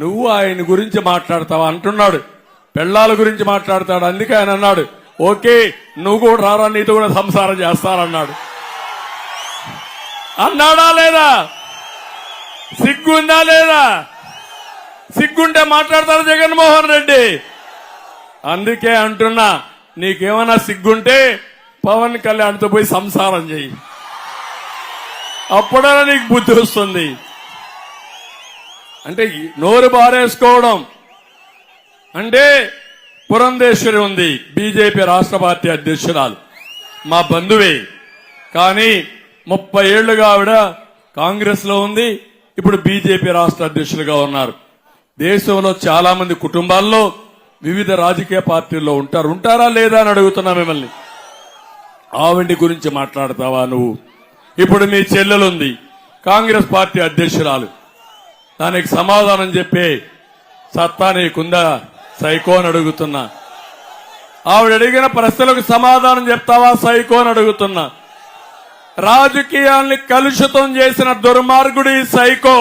నువ్వు ఆయన గురించి మాట్లాడతావా అంటున్నాడు. పెళ్లాల గురించి మాట్లాడతాడు. అందుకే ఆయన అన్నాడు, ఓకే నువ్వు కూడా రారా, నీతో కూడా సంసారం చేస్తానన్నాడు. అన్నాడా లేదా? సిగ్గుందా లేదా? సిగ్గుంటే మాట్లాడతారు జగన్మోహన్ రెడ్డి. అందుకే అంటున్నా, నీకేమైనా సిగ్గుంటే పవన్ కళ్యాణ్తో పోయి సంసారం చెయ్యి, అప్పుడైనా నీకు బుద్ధి వస్తుంది. అంటే నోరు బారేసుకోవడం అంటే, పురంధేశ్వరి ఉంది బీజేపీ రాష్ట్ర పార్టీ అధ్యక్షురాలు, మా బంధువే. కానీ 30 ఏళ్లుగా ఆవిడ కాంగ్రెస్ లో ఉంది, ఇప్పుడు బీజేపీ రాష్ట్ర అధ్యక్షులుగా ఉన్నారు. దేశంలో చాలా మంది కుటుంబాల్లో వివిధ రాజకీయ పార్టీల్లో ఉంటారా లేదా అని అడుగుతున్నా మిమ్మల్ని. ఆవిడ గురించి మాట్లాడతావా నువ్వు? ఇప్పుడు మీ చెల్లెలుంది కాంగ్రెస్ పార్టీ అధ్యక్షురాలు, దానికి సమాధానం చెప్పే సత్తా నీకుందా సైకో అని అడుగుతున్నా. ఆవిడ అడిగిన ప్రశ్నలకు సమాధానం చెప్తావా సైకో అని అడుగుతున్నా. రాజకీయాల్ని కలుషితం చేసిన దుర్మార్గుడు ఈ సైకో.